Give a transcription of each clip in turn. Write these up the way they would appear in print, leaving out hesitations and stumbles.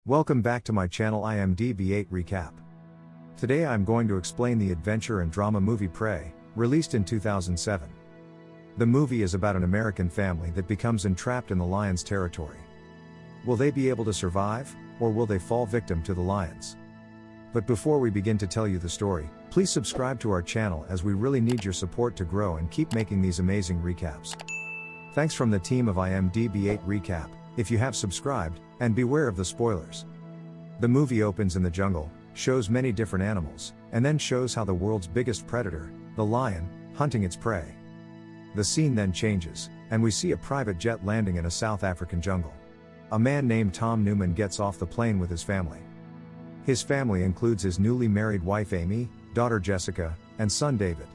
Welcome back to my channel IMDb 8 Recap. Today I'm going to explain the adventure and drama movie Prey, released in 2007. The movie is about an American family that becomes entrapped in the lions' territory. Will they be able to survive, or will they fall victim to the lions? But before we begin to tell you the story, please subscribe to our channel as we really need your support to grow and keep making these amazing recaps. Thanks from the team of IMDb 8 Recap, if you have subscribed, and beware of the spoilers. The movie opens in the jungle, shows many different animals, and then shows how the world's biggest predator, the lion, hunting its prey. The scene then changes, and we see a private jet landing in a South African jungle. A man named Tom Newman gets off the plane with his family. His family includes his newly married wife Amy, daughter Jessica, and son David.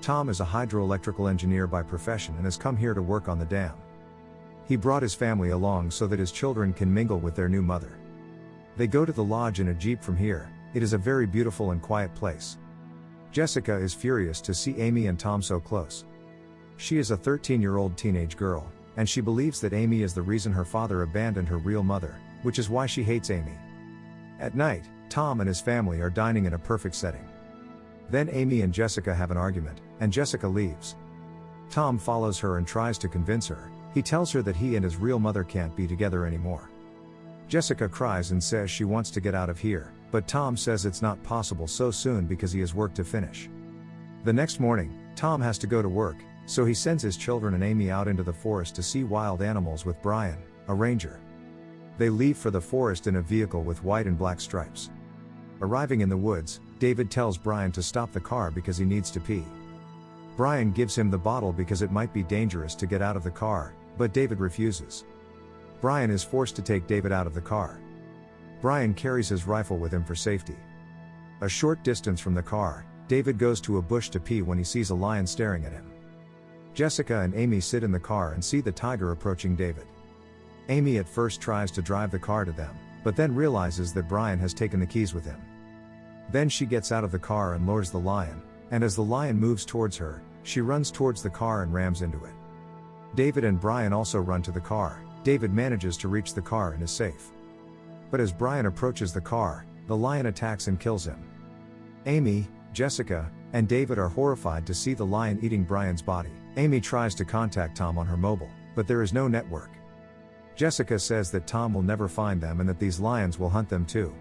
Tom is a hydroelectrical engineer by profession and has come here to work on the dam. He brought his family along so that his children can mingle with their new mother. They go to the lodge in a jeep from here. It is a very beautiful and quiet place. Jessica is furious to see Amy and Tom so close. She is a 13-year-old teenage girl, and she believes that Amy is the reason her father abandoned her real mother, which is why she hates Amy. At night, Tom and his family are dining in a perfect setting. Then Amy and Jessica have an argument, and Jessica leaves. Tom follows her and tries to convince her. He tells her that he and his real mother can't be together anymore. Jessica cries and says she wants to get out of here, but Tom says it's not possible so soon because he has work to finish. The next morning, Tom has to go to work, so he sends his children and Amy out into the forest to see wild animals with Brian, a ranger. They leave for the forest in a vehicle with white and black stripes. Arriving in the woods, David tells Brian to stop the car because he needs to pee. Brian gives him the bottle because it might be dangerous to get out of the car, but David refuses. Brian is forced to take David out of the car. Brian carries his rifle with him for safety. A short distance from the car, David goes to a bush to pee when he sees a lion staring at him. Jessica and Amy sit in the car and see the tiger approaching David. Amy at first tries to drive the car to them, but then realizes that Brian has taken the keys with him. Then she gets out of the car and lures the lion, and as the lion moves towards her, she runs towards the car and rams into it. David and Brian also run to the car. David manages to reach the car and is safe. But as Brian approaches the car, the lion attacks and kills him. Amy, Jessica, and David are horrified to see the lion eating Brian's body. Amy tries to contact Tom on her mobile, but there is no network. Jessica says that Tom will never find them and that these lions will hunt them too.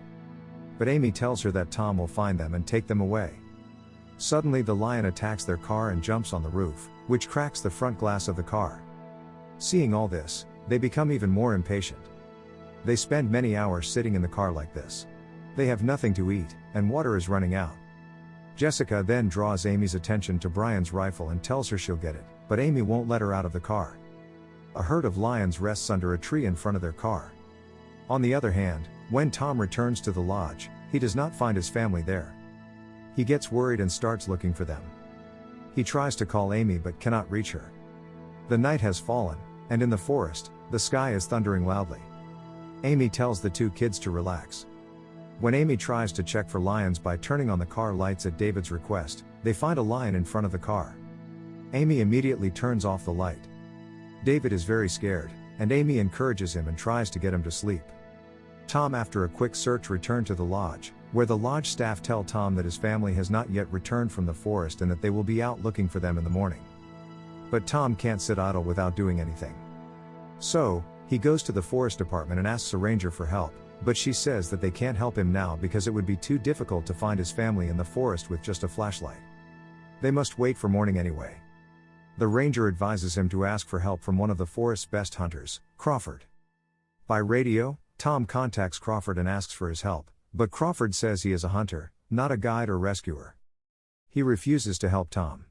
But Amy tells her that Tom will find them and take them away. Suddenly the lion attacks their car and jumps on the roof, which cracks the front glass of the car. Seeing all this, they become even more impatient. They spend many hours sitting in the car like this. They have nothing to eat, and water is running out. Jessica then draws Amy's attention to Brian's rifle and tells her she'll get it, but Amy won't let her out of the car. A herd of lions rests under a tree in front of their car. On the other hand, when Tom returns to the lodge, he does not find his family there. He gets worried and starts looking for them. He tries to call Amy but cannot reach her. The night has fallen, and in the forest, the sky is thundering loudly. Amy tells the two kids to relax. When Amy tries to check for lions by turning on the car lights at David's request, they find a lion in front of the car. Amy immediately turns off the light. David is very scared, and Amy encourages him and tries to get him to sleep. Tom, after a quick search, returned to the lodge, where the lodge staff tell Tom that his family has not yet returned from the forest and that they will be out looking for them in the morning. But Tom can't sit idle without doing anything. So, he goes to the forest department and asks a ranger for help, but she says that they can't help him now because it would be too difficult to find his family in the forest with just a flashlight. They must wait for morning anyway. The ranger advises him to ask for help from one of the forest's best hunters, Crawford. By radio, Tom contacts Crawford and asks for his help, but Crawford says he is a hunter, not a guide or rescuer. He refuses to help Tom.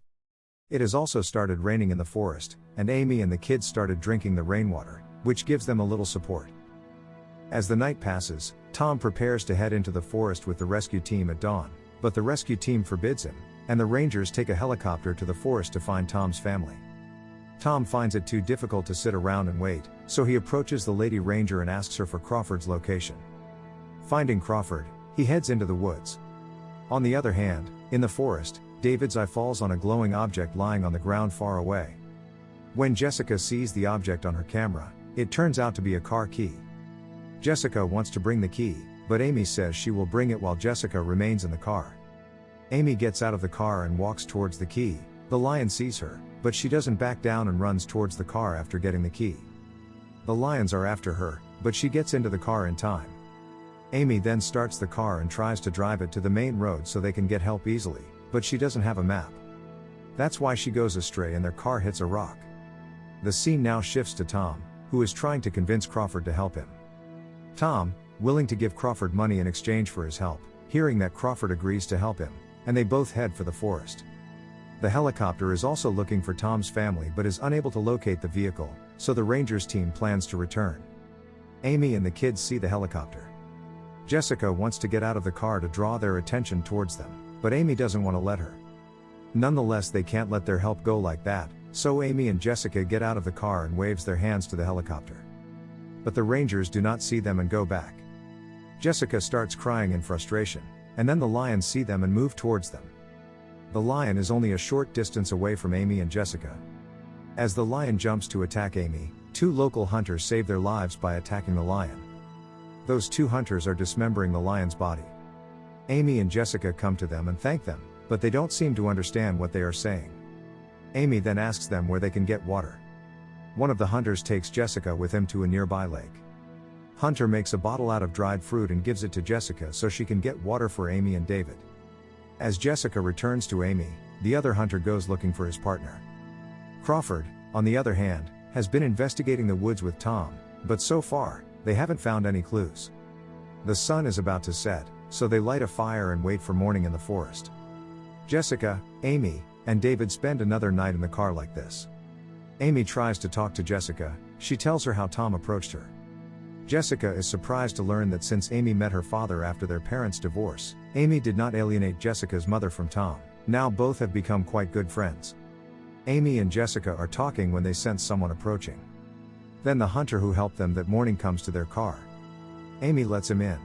It has also started raining in the forest, and Amy and the kids started drinking the rainwater, which gives them a little support. As the night passes, Tom prepares to head into the forest with the rescue team at dawn, but the rescue team forbids him, and the rangers take a helicopter to the forest to find Tom's family. Tom finds it too difficult to sit around and wait, so he approaches the lady ranger and asks her for Crawford's location. Finding Crawford, he heads into the woods. On the other hand, in the forest, David's eye falls on a glowing object lying on the ground far away. When Jessica sees the object on her camera, it turns out to be a car key. Jessica wants to bring the key, but Amy says she will bring it while Jessica remains in the car. Amy gets out of the car and walks towards the key. The lion sees her, but she doesn't back down and runs towards the car after getting the key. The lions are after her, but she gets into the car in time. Amy then starts the car and tries to drive it to the main road so they can get help easily, but she doesn't have a map. That's why she goes astray and their car hits a rock. The scene now shifts to Tom, who is trying to convince Crawford to help him. Tom, willing to give Crawford money in exchange for his help, hearing that Crawford agrees to help him, and they both head for the forest. The helicopter is also looking for Tom's family but is unable to locate the vehicle, so the Rangers team plans to return. Amy and the kids see the helicopter. Jessica wants to get out of the car to draw their attention towards them, but Amy doesn't want to let her. Nonetheless, they can't let their help go like that, so Amy and Jessica get out of the car and waves their hands to the helicopter. But the Rangers do not see them and go back. Jessica starts crying in frustration, and then the lions see them and move towards them. The lion is only a short distance away from Amy and Jessica. As the lion jumps to attack Amy, 2 local hunters save their lives by attacking the lion. Those 2 hunters are dismembering the lion's body. Amy and Jessica come to them and thank them, but they don't seem to understand what they are saying. Amy then asks them where they can get water. One of the hunters takes Jessica with him to a nearby lake. Hunter makes a bottle out of dried fruit and gives it to Jessica so she can get water for Amy and David. As Jessica returns to Amy, the other hunter goes looking for his partner. Crawford, on the other hand, has been investigating the woods with Tom, but so far, they haven't found any clues. The sun is about to set, so they light a fire and wait for morning in the forest. Jessica, Amy, and David spend another night in the car like this. Amy tries to talk to Jessica. She tells her how Tom approached her. Jessica is surprised to learn that since Amy met her father after their parents' divorce, Amy did not alienate Jessica's mother from Tom. Now both have become quite good friends. Amy and Jessica are talking when they sense someone approaching. Then the hunter who helped them that morning comes to their car. Amy lets him in.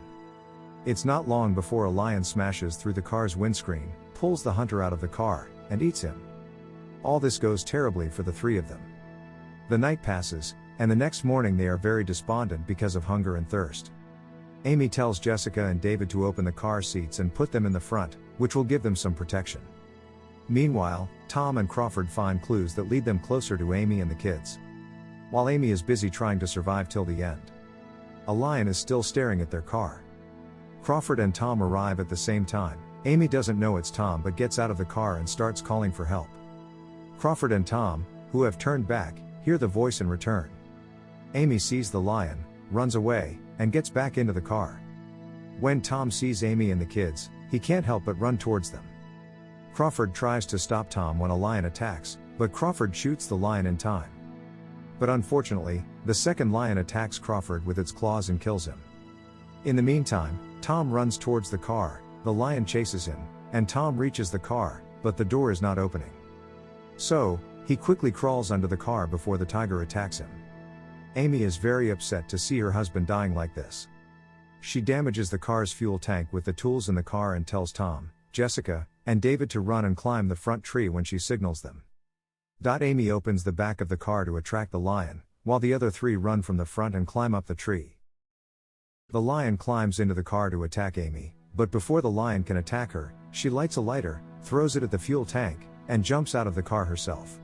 It's not long before a lion smashes through the car's windscreen, pulls the hunter out of the car, and eats him. All this goes terribly for the 3 of them. The night passes, and the next morning they are very despondent because of hunger and thirst. Amy tells Jessica and David to open the car seats and put them in the front, which will give them some protection. Meanwhile, Tom and Crawford find clues that lead them closer to Amy and the kids. While Amy is busy trying to survive till the end, a lion is still staring at their car. Crawford and Tom arrive at the same time. Amy doesn't know it's Tom but gets out of the car and starts calling for help. Crawford and Tom, who have turned back, hear the voice and return. Amy sees the lion, runs away, and gets back into the car. When Tom sees Amy and the kids, he can't help but run towards them. Crawford tries to stop Tom when a lion attacks, but Crawford shoots the lion in time. But unfortunately, the second lion attacks Crawford with its claws and kills him. In the meantime, Tom runs towards the car, the lion chases him, and Tom reaches the car, but the door is not opening. So, he quickly crawls under the car before the tiger attacks him. Amy is very upset to see her husband dying like this. She damages the car's fuel tank with the tools in the car and tells Tom, Jessica, and David to run and climb the front tree when she signals them. Amy opens the back of the car to attract the lion, while the other 3 run from the front and climb up the tree. The lion climbs into the car to attack Amy, but before the lion can attack her, she lights a lighter, throws it at the fuel tank, and jumps out of the car herself.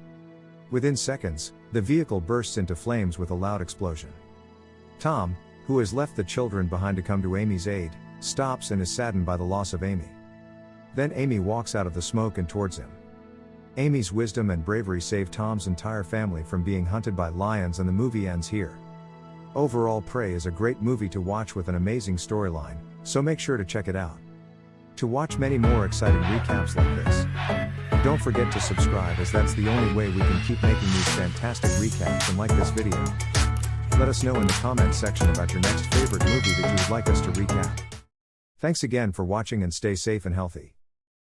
Within seconds, the vehicle bursts into flames with a loud explosion. Tom, who has left the children behind to come to Amy's aid, stops and is saddened by the loss of Amy. Then Amy walks out of the smoke and towards him. Amy's wisdom and bravery save Tom's entire family from being hunted by lions, and the movie ends here. Overall, Prey is a great movie to watch with an amazing storyline, so make sure to check it out. To watch many more exciting recaps like this, don't forget to subscribe, as that's the only way we can keep making these fantastic recaps, and like this video. Let us know in the comments section about your next favorite movie that you would like us to recap. Thanks again for watching, and stay safe and healthy.